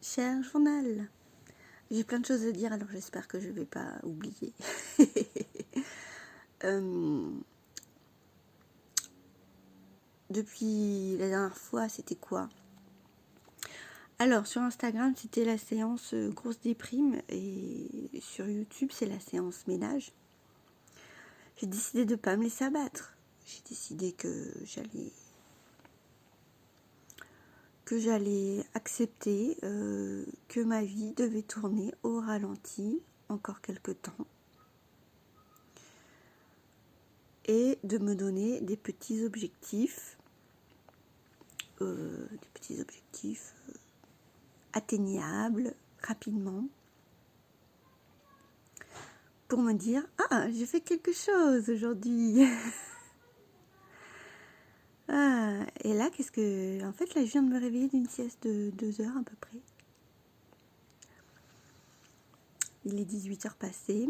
Cher journal, j'ai plein de choses à dire, alors j'espère que je ne vais pas oublier. Depuis la dernière fois, c'était quoi? Alors, sur Instagram, c'était la séance grosse déprime, et sur YouTube, c'est la séance ménage. J'ai décidé de ne pas me laisser abattre. J'ai décidé que j'allais accepter que ma vie devait tourner au ralenti encore quelques temps et de me donner des petits objectifs atteignables rapidement pour me dire j'ai fait quelque chose aujourd'hui. Et là en fait là je viens de me réveiller d'une sieste de 2 heures à peu près. Il est 18h passées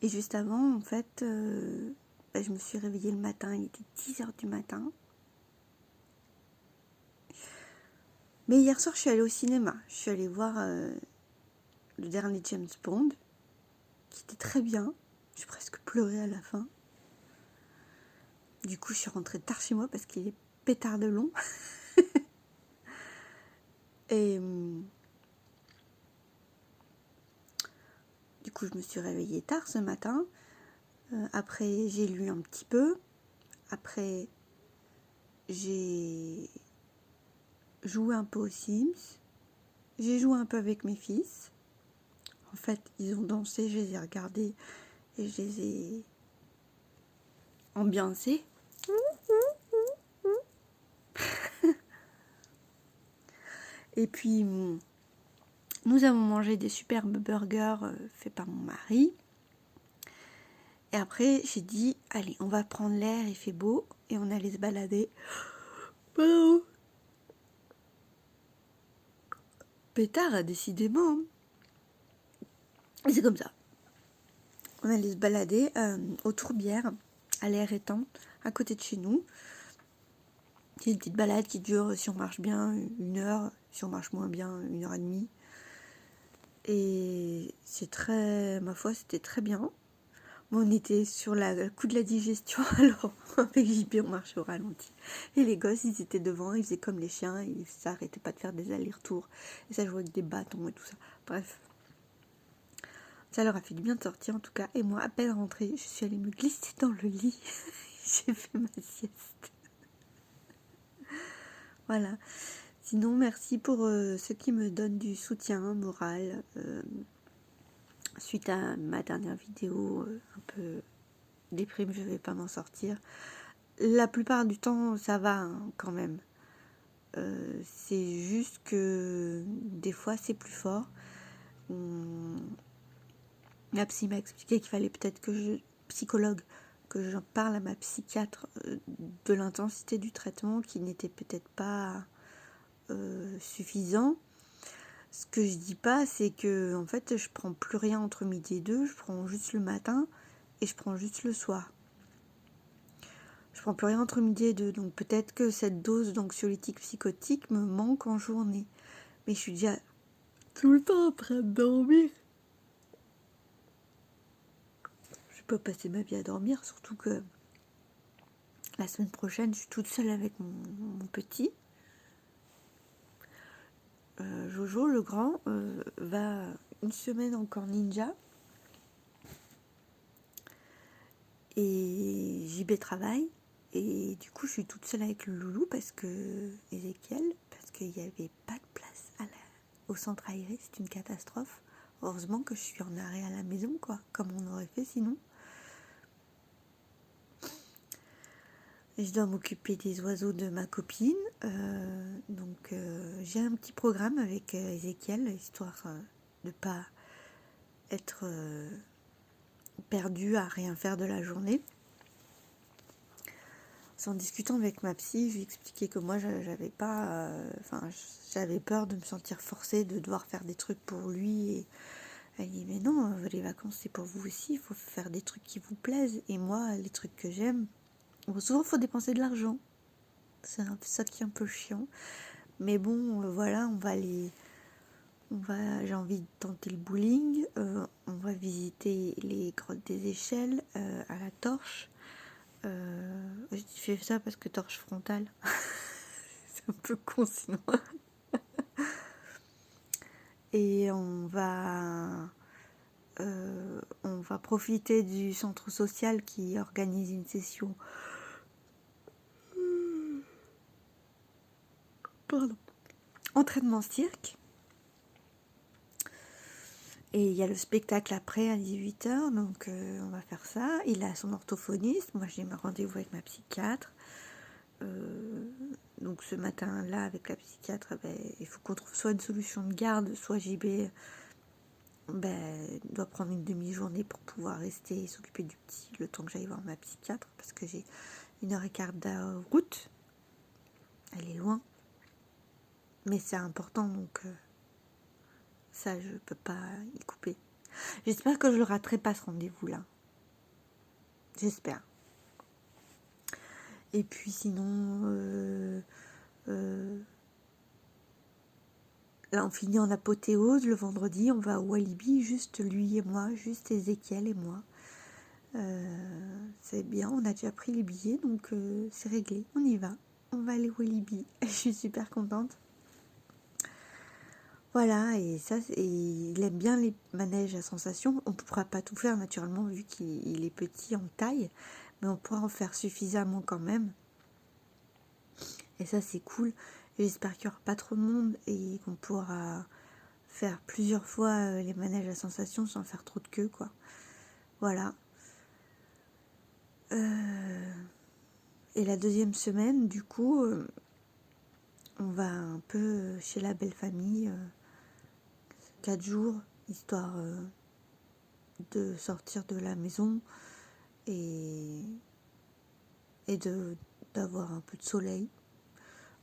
et juste avant en fait je me suis réveillée le matin, il était 10h du matin. Mais hier soir je suis allée au cinéma, je suis allée voir le dernier James Bond qui était très bien. J'ai presque pleuré à la fin. Du coup, je suis rentrée tard chez moi parce qu'il est pétard de long. Et du coup, je me suis réveillée tard ce matin. Après, j'ai lu un petit peu. Après, j'ai joué un peu aux Sims. J'ai joué un peu avec mes fils. En fait, ils ont dansé, je les ai regardés et je les ai ambiancés. Et puis, nous avons mangé des superbes burgers faits par mon mari. Et après, j'ai dit, allez, on va prendre l'air, il fait beau. Et on allait se balader. Pétard, décidément. Et c'est comme ça. On allait se balader aux Tourbières, à l'air étang, à côté de chez nous. C'est une petite balade qui dure, si on marche bien, 1 heure. Si on marche moins bien, 1h30. Et c'est très... Ma foi, c'était très bien. On était sur le coup de la digestion, alors avec JP on marchait au ralenti. Et les gosses, ils étaient devant, ils faisaient comme les chiens, ils s'arrêtaient pas de faire des allers-retours. Et ça jouait avec des bâtons et tout ça. Bref. Ça leur a fait du bien de sortir en tout cas. Et moi, à peine rentrée, je suis allée me glisser dans le lit. J'ai fait ma sieste. Voilà. Sinon, merci pour ceux qui me donnent du soutien moral. Suite à ma dernière vidéo, un peu déprime, je vais pas m'en sortir. La plupart du temps, ça va hein, quand même. C'est juste que des fois, c'est plus fort. Ma psy m'a expliqué qu'il fallait peut-être que j'en parle à ma psychiatre de l'intensité du traitement qui n'était peut-être pas suffisant. Ce que je dis pas, c'est que en fait, je prends plus rien entre midi et 2, je prends juste le matin et je prends juste le soir. Je prends plus rien entre midi et 2, donc peut-être que cette dose d'anxiolytique psychotique me manque en journée. Mais je suis déjà tout le temps en train de dormir. Je peux passer ma vie à dormir, surtout que la semaine prochaine, je suis toute seule avec mon petit. Jojo, le grand, va 1 semaine encore ninja. Et JB travaille. Et du coup, je suis toute seule avec le loulou parce que Ezekiel, parce qu'il n'y avait pas de place au centre aéré. C'est une catastrophe. Heureusement que je suis en arrêt à la maison, quoi, comme on aurait fait sinon. Et je dois m'occuper des oiseaux de ma copine. Donc, j'ai un petit programme avec Ezekiel, histoire de ne pas être perdue à rien faire de la journée. En discutant avec ma psy, je lui ai expliqué que moi, j'avais peur de me sentir forcée de devoir faire des trucs pour lui. Et elle dit, mais non, les vacances, c'est pour vous aussi. Il faut faire des trucs qui vous plaisent. Et moi, les trucs que j'aime, souvent, il faut dépenser de l'argent. C'est ça qui est un peu chiant. Mais bon, voilà, j'ai envie de tenter le bowling. On va visiter les grottes des échelles à la torche. Je fais ça parce que torche frontale. C'est un peu con sinon. Et on va profiter du centre social qui organise une session. Pardon. Entraînement cirque. Et il y a le spectacle après à 18h, donc on va faire ça. Il a son orthophoniste, moi j'ai un rendez-vous avec ma psychiatre. Donc ce matin-là, avec la psychiatre, il faut qu'on trouve soit une solution de garde, soit JB doit prendre une demi-journée pour pouvoir rester et s'occuper du petit le temps que j'aille voir ma psychiatre, parce que j'ai 1h15 de route. Elle est loin. Mais c'est important, donc ça, je peux pas y couper. J'espère que je le raterai pas, ce rendez-vous-là. J'espère. Et puis sinon, là on finit en apothéose. Le vendredi, on va au Walibi, juste lui et moi, juste Ézéchiel et moi. C'est bien, on a déjà pris les billets, donc c'est réglé, on y va. On va aller au Walibi. Je suis super contente. Voilà, et ça, il aime bien les manèges à sensations. On ne pourra pas tout faire naturellement vu qu'il est petit en taille, mais on pourra en faire suffisamment quand même. Et ça, c'est cool. Et j'espère qu'il n'y aura pas trop de monde et qu'on pourra faire plusieurs fois les manèges à sensations sans faire trop de queue, quoi. Voilà. Et la deuxième semaine, du coup, on va un peu chez la belle famille, 4 jours, histoire de sortir de la maison et d'avoir un peu de soleil.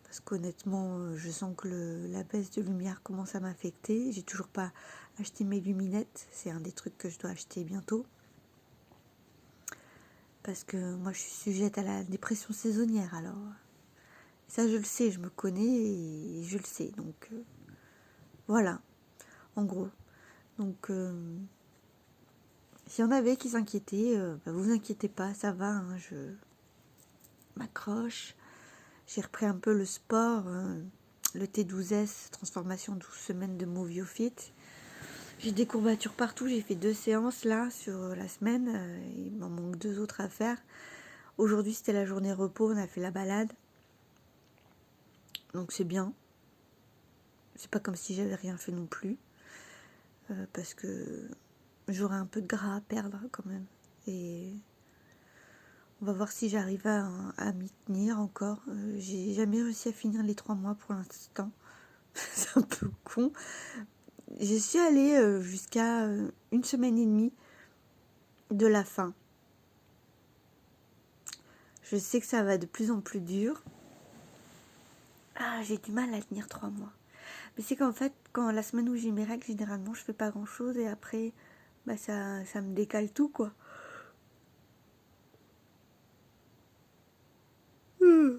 Parce qu'honnêtement, je sens que la baisse de lumière commence à m'affecter. J'ai toujours pas acheté mes luminettes. C'est un des trucs que je dois acheter bientôt. Parce que moi, je suis sujette à la dépression saisonnière. Alors, ça, je le sais, je me connais et je le sais. Donc, voilà, en gros. Donc, s'il y en avait qui s'inquiétaient, vous inquiétez pas, ça va. Hein, je m'accroche. J'ai repris un peu le sport, le T12S, transformation 12 semaines de MovioFit. J'ai des courbatures partout, j'ai fait 2 séances là sur la semaine, il m'en manque 2 autres à faire. Aujourd'hui c'était la journée repos, on a fait la balade. Donc c'est bien. C'est pas comme si j'avais rien fait non plus. Parce que j'aurai un peu de gras à perdre quand même. Et on va voir si j'arrive à m'y tenir encore. J'ai jamais réussi à finir les 3 mois pour l'instant. C'est un peu con. Je suis allée jusqu'à 1 semaine et demie de la fin. Je sais que ça va de plus en plus dur. Ah, j'ai du mal à tenir 3 mois. Mais c'est qu'en fait, quand la semaine où j'ai mes règles, généralement, je fais pas grand chose et après, ça me décale tout, quoi. Mm.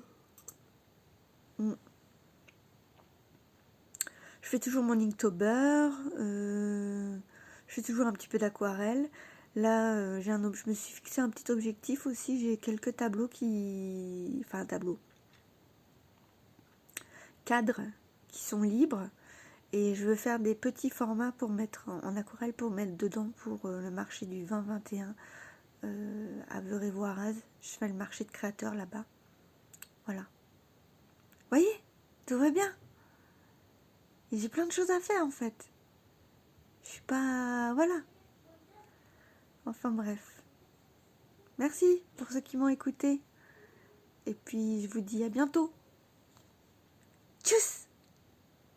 Je fais toujours mon Inktober. Je fais toujours un petit peu d'aquarelle. Là, je me suis fixé un petit objectif aussi. J'ai quelques tableaux enfin, tableaux. Cadres qui sont libres. Et je veux faire des petits formats pour mettre en aquarelle pour mettre dedans pour le marché du 2021 à Veurey-Voiraz. Je fais le marché de créateurs là-bas. Voilà. Voyez, tout va bien. Et j'ai plein de choses à faire en fait. Je suis pas... Voilà. Enfin bref. Merci pour ceux qui m'ont écouté. Et puis je vous dis à bientôt. Tchuss!